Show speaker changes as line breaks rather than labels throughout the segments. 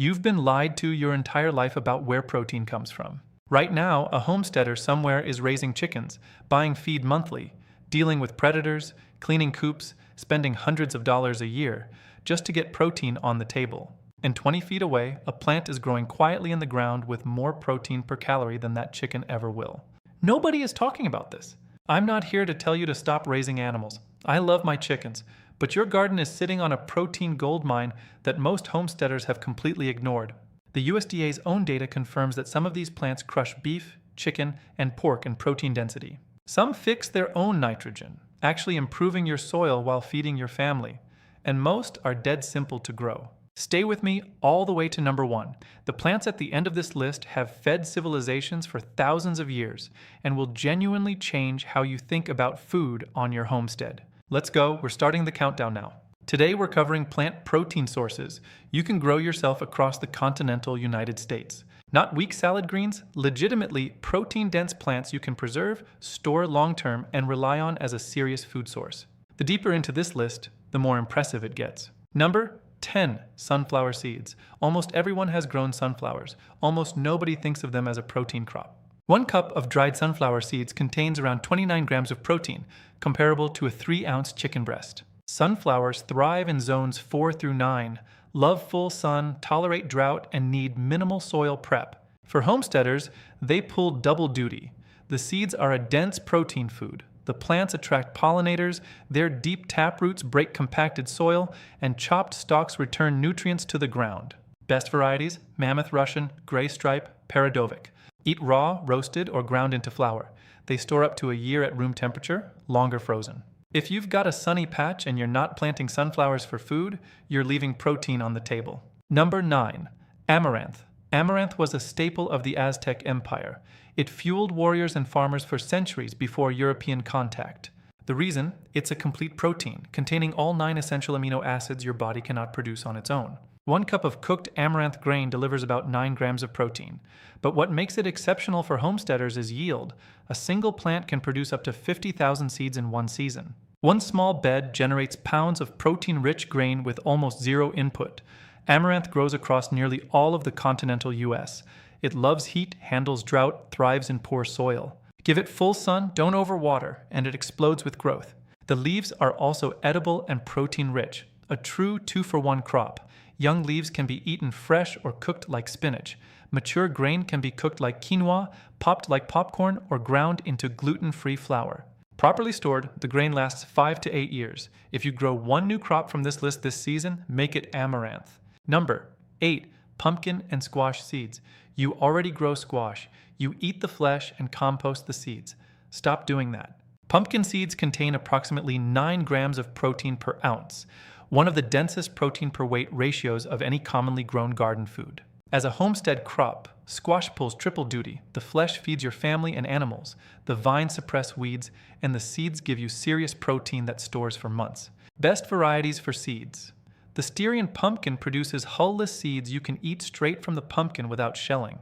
You've been lied to your entire life about where protein comes from. Right now, a homesteader somewhere is raising chickens, buying feed monthly, dealing with predators, cleaning coops, spending hundreds of dollars a year, just to get protein on the table. And 20 feet away, a plant is growing quietly in the ground with more protein per calorie than that chicken ever will. Nobody is talking about this. I'm not here to tell you to stop raising animals. I love my chickens, but your garden is sitting on a protein goldmine that most homesteaders have completely ignored. The USDA's own data confirms that some of these plants crush beef, chicken, and pork in protein density. Some fix their own nitrogen, actually improving your soil while feeding your family. And most are dead simple to grow. Stay with me all the way to number 1. The plants at the end of this list have fed civilizations for thousands of years and will genuinely change how you think about food on your homestead. Let's go, we're starting the countdown now. Today we're covering plant protein sources you can grow yourself across the continental United States. Not weak salad greens, legitimately protein-dense plants you can preserve, store long-term, and rely on as a serious food source. The deeper into this list, the more impressive it gets. Number 10. Sunflower seeds. Almost everyone has grown sunflowers. Almost nobody thinks of them as a protein crop. 1 cup of dried sunflower seeds contains around 29 grams of protein, comparable to a 3-ounce chicken breast. Sunflowers thrive in zones 4 through 9, love full sun, tolerate drought, and need minimal soil prep. For homesteaders, they pull double duty. The seeds are a dense protein food. The plants attract pollinators, their deep taproots break compacted soil, and chopped stalks return nutrients to the ground. Best varieties: Mammoth Russian, Gray Stripe, Paradovic. Eat raw, roasted, or ground into flour. They store up to a year at room temperature, longer frozen. If you've got a sunny patch and you're not planting sunflowers for food, you're leaving protein on the table. Number 9. Amaranth. Amaranth was a staple of the Aztec Empire. It fueled warriors and farmers for centuries before European contact. The reason? It's a complete protein, containing all 9 essential amino acids your body cannot produce on its own. 1 cup of cooked amaranth grain delivers about 9 grams of protein. But what makes it exceptional for homesteaders is yield. A single plant can produce up to 50,000 seeds in 1 season. 1 small bed generates pounds of protein-rich grain with almost zero input. Amaranth grows across nearly all of the continental U.S. It loves heat, handles drought, thrives in poor soil. Give it full sun, don't overwater, and it explodes with growth. The leaves are also edible and protein-rich, a true 2-for-1 crop. Young leaves can be eaten fresh or cooked like spinach. Mature grain can be cooked like quinoa, popped like popcorn, or ground into gluten-free flour. Properly stored, the grain lasts 5 to 8 years. If you grow 1 new crop from this list this season, make it amaranth. Number 8. Pumpkin and squash seeds. You already grow squash. You eat the flesh and compost the seeds. Stop doing that. Pumpkin seeds contain approximately 9 grams of protein per ounce, one of the densest protein per weight ratios of any commonly grown garden food. As a homestead crop, squash pulls triple duty. The flesh feeds your family and animals, the vines suppress weeds, and the seeds give you serious protein that stores for months. Best varieties for seeds. The Styrian pumpkin produces hull-less seeds you can eat straight from the pumpkin without shelling.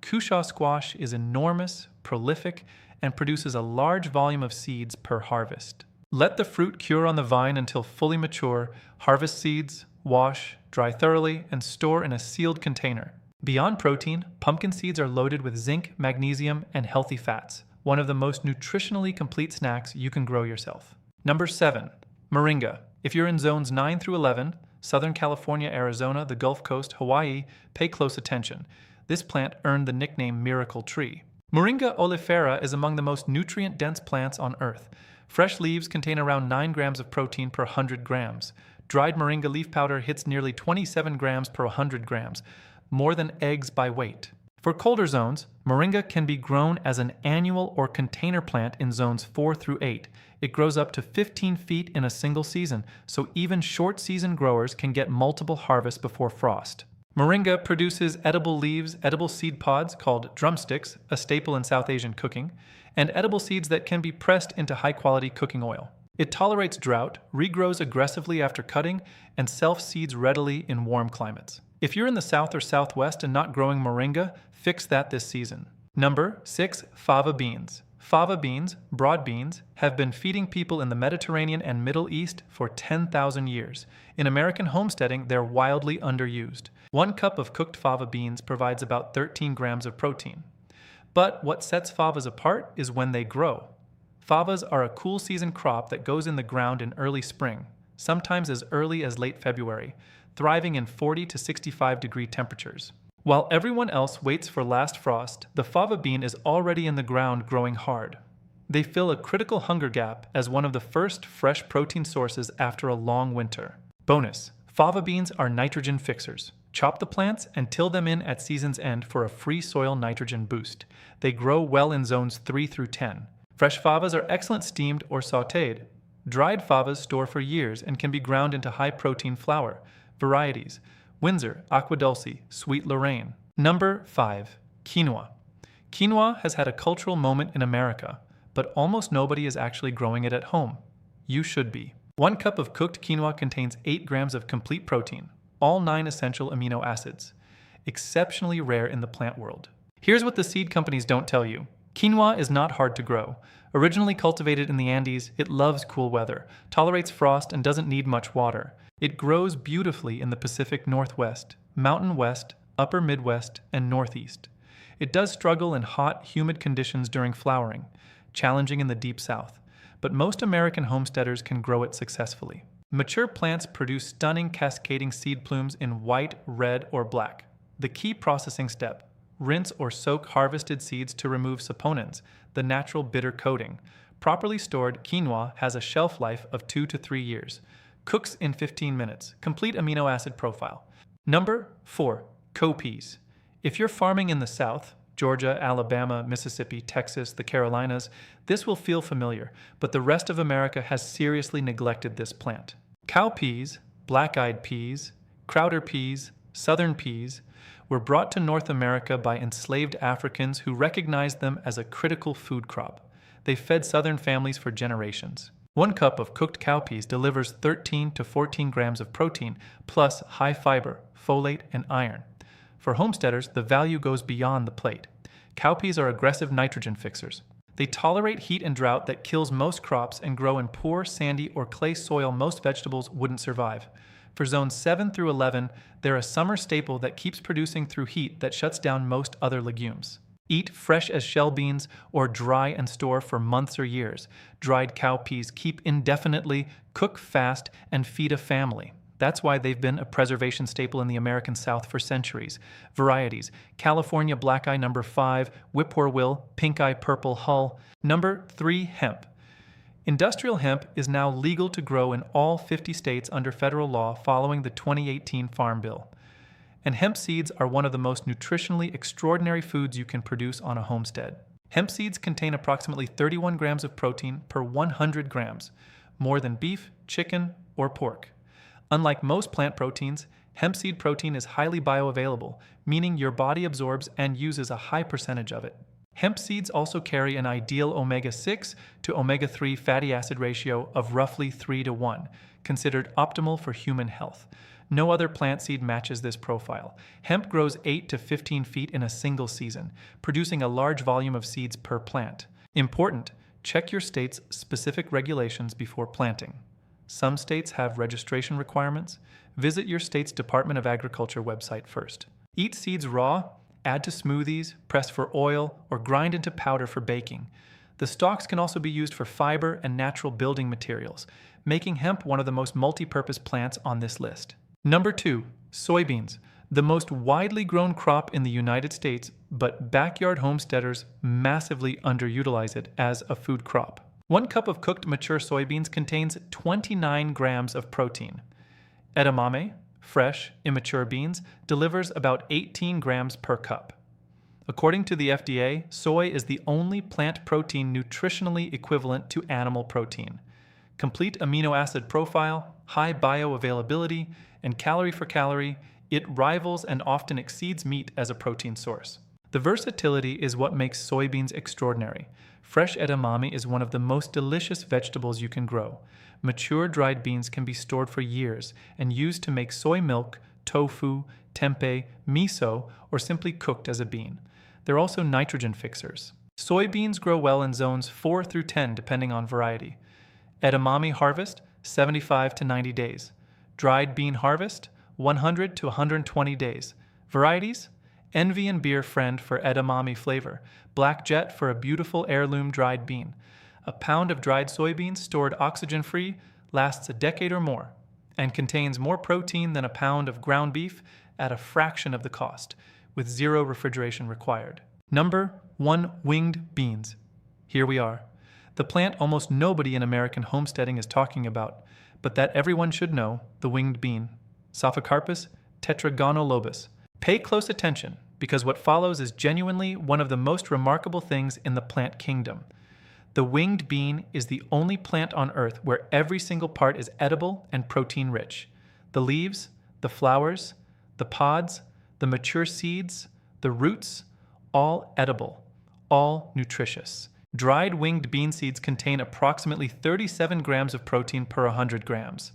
Cushaw squash is enormous, prolific, and produces a large volume of seeds per harvest. Let the fruit cure on the vine until fully mature, harvest seeds, wash, dry thoroughly, and store in a sealed container. Beyond protein, pumpkin seeds are loaded with zinc, magnesium, and healthy fats, one of the most nutritionally complete snacks you can grow yourself. Number 7. Moringa. If you're in zones 9 through 11, Southern California, Arizona, the Gulf Coast, Hawaii, pay close attention. This plant earned the nickname Miracle Tree. Moringa oleifera is among the most nutrient-dense plants on Earth. Fresh leaves contain around 9 grams of protein per 100 grams. Dried moringa leaf powder hits nearly 27 grams per 100 grams, more than eggs by weight. For colder zones, moringa can be grown as an annual or container plant in zones 4 through 8. It grows up to 15 feet in a single season, so even short-season growers can get multiple harvests before frost. Moringa produces edible leaves, edible seed pods called drumsticks, a staple in South Asian cooking, and edible seeds that can be pressed into high-quality cooking oil. It tolerates drought, regrows aggressively after cutting, and self-seeds readily in warm climates. If you're in the South or Southwest and not growing moringa, fix that this season. Number 6. Fava beans. Fava beans, broad beans, have been feeding people in the Mediterranean and Middle East for 10,000 years. In American homesteading, they're wildly underused. 1 cup of cooked fava beans provides about 13 grams of protein. But what sets favas apart is when they grow. Favas are a cool season crop that goes in the ground in early spring, sometimes as early as late February, thriving in 40 to 65-degree temperatures. While everyone else waits for last frost, the fava bean is already in the ground growing hard. They fill a critical hunger gap as one of the first fresh protein sources after a long winter. Bonus: fava beans are nitrogen fixers. Chop the plants and till them in at season's end for a free soil nitrogen boost. They grow well in zones 3 through 10. Fresh favas are excellent steamed or sautéed. Dried favas store for years and can be ground into high-protein flour. Varieties: Windsor, Aqua Dulce, Sweet Lorraine. Number 5. Quinoa. Quinoa has had a cultural moment in America, but almost nobody is actually growing it at home. You should be. 1 cup of cooked quinoa contains 8 grams of complete protein, all 9 essential amino acids, exceptionally rare in the plant world. Here's what the seed companies don't tell you. Quinoa is not hard to grow. Originally cultivated in the Andes, it loves cool weather, tolerates frost, and doesn't need much water. It grows beautifully in the Pacific Northwest, Mountain West, Upper Midwest, and Northeast. It does struggle in hot, humid conditions during flowering, challenging in the Deep South, but most American homesteaders can grow it successfully. Mature plants produce stunning cascading seed plumes in white, red, or black. The key processing step: rinse or soak harvested seeds to remove saponins, the natural bitter coating. Properly stored, quinoa has a shelf life of 2 to 3 years. Cooks in 15 minutes. Complete amino acid profile. Number 4. Cowpeas. If you're farming in the South, Georgia, Alabama, Mississippi, Texas, the Carolinas, this will feel familiar, but the rest of America has seriously neglected this plant. Cowpeas, black-eyed peas, Crowder peas, southern peas were brought to North America by enslaved Africans who recognized them as a critical food crop. They fed southern families for generations. 1 cup of cooked cowpeas delivers 13 to 14 grams of protein, plus high fiber, folate, and iron. For homesteaders, the value goes beyond the plate. Cowpeas are aggressive nitrogen fixers. They tolerate heat and drought that kills most crops and grow in poor, sandy, or clay soil most vegetables wouldn't survive. For zones 7 through 11, they're a summer staple that keeps producing through heat that shuts down most other legumes. Eat fresh as shell beans or dry and store for months or years. Dried cowpeas keep indefinitely, cook fast, and feed a family. That's why they've been a preservation staple in the American South for centuries. Varieties: California Black-Eye No. 5, Whippoorwill, Pink-Eye Purple Hull. Number 3. Hemp. Industrial hemp is now legal to grow in all 50 states under federal law following the 2018 Farm Bill. And hemp seeds are one of the most nutritionally extraordinary foods you can produce on a homestead. Hemp seeds contain approximately 31 grams of protein per 100 grams, more than beef, chicken, or pork. Unlike most plant proteins, hemp seed protein is highly bioavailable, meaning your body absorbs and uses a high percentage of it. Hemp seeds also carry an ideal omega-6 to omega-3 fatty acid ratio of roughly 3 to 1, considered optimal for human health. No other plant seed matches this profile. Hemp grows 8 to 15 feet in a single season, producing a large volume of seeds per plant. Important: check your state's specific regulations before planting. Some states have registration requirements. Visit your state's Department of Agriculture website first. Eat seeds raw, add to smoothies, press for oil, or grind into powder for baking. The stalks can also be used for fiber and natural building materials, making hemp one of the most multi-purpose plants on this list. Number 2. Soybeans. The most widely grown crop in the United States, but backyard homesteaders massively underutilize it as a food crop. 1 cup of cooked mature soybeans contains 29 grams of protein. Edamame, fresh, immature beans, delivers about 18 grams per cup. According to the FDA, soy is the only plant protein nutritionally equivalent to animal protein. Complete amino acid profile, high bioavailability, and calorie for calorie, it rivals and often exceeds meat as a protein source. The versatility is what makes soybeans extraordinary. Fresh edamame is one of the most delicious vegetables you can grow. Mature dried beans can be stored for years and used to make soy milk, tofu, tempeh, miso, or simply cooked as a bean. They're also nitrogen fixers. Soybeans grow well in zones 4 through 10 depending on variety. Edamame harvest, 75 to 90 days. Dried bean harvest, 100 to 120 days. Varieties? Envy and Beer Friend for edamame flavor. Black Jet for a beautiful heirloom dried bean. A pound of dried soybeans stored oxygen-free lasts a decade or more and contains more protein than a pound of ground beef at a fraction of the cost, with 0 refrigeration required. Number 1. Winged beans. Here we are. The plant almost nobody in American homesteading is talking about, but that everyone should know, the winged bean. Saphocarpus tetragonolobus. Pay close attention, because what follows is genuinely one of the most remarkable things in the plant kingdom. The winged bean is the only plant on Earth where every single part is edible and protein-rich. The leaves, the flowers, the pods, the mature seeds, the roots, all edible, all nutritious. Dried winged bean seeds contain approximately 37 grams of protein per 100 grams.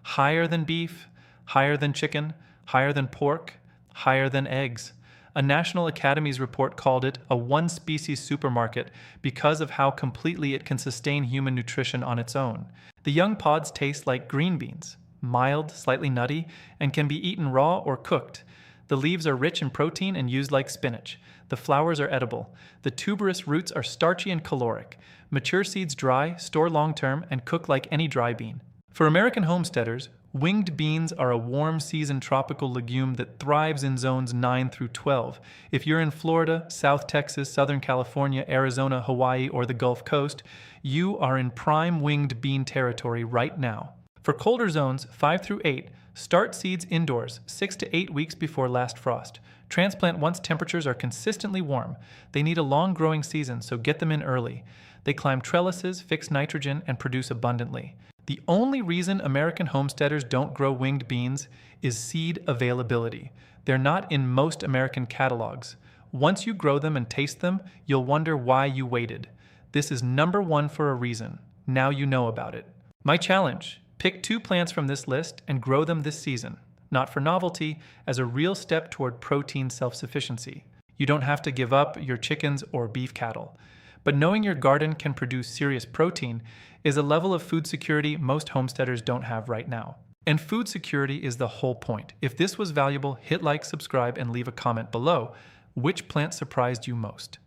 Higher than beef, higher than chicken, higher than pork, higher than eggs. A National Academies report called it a one-species supermarket because of how completely it can sustain human nutrition on its own. The young pods taste like green beans, mild, slightly nutty, and can be eaten raw or cooked. The leaves are rich in protein and used like spinach. The flowers are edible. The tuberous roots are starchy and caloric. Mature seeds dry, store long-term, and cook like any dry bean. For American homesteaders, winged beans are a warm season tropical legume that thrives in zones 9 through 12. If you're in Florida, South Texas, Southern California, Arizona, Hawaii, or the Gulf Coast, you are in prime winged bean territory right now. For colder zones 5 through 8, start seeds indoors 6 to 8 weeks before last frost. Transplant once temperatures are consistently warm. They need a long growing season, so get them in early. They climb trellises, fix nitrogen, and produce abundantly. The only reason American homesteaders don't grow winged beans is seed availability. They're not in most American catalogs. Once you grow them and taste them, you'll wonder why you waited. This is number 1 for a reason. Now you know about it. My challenge: pick 2 plants from this list and grow them this season. Not for novelty, as a real step toward protein self-sufficiency. You don't have to give up your chickens or beef cattle. But knowing your garden can produce serious protein is a level of food security most homesteaders don't have right now. And food security is the whole point. If this was valuable, hit like, subscribe, and leave a comment below. Which plant surprised you most?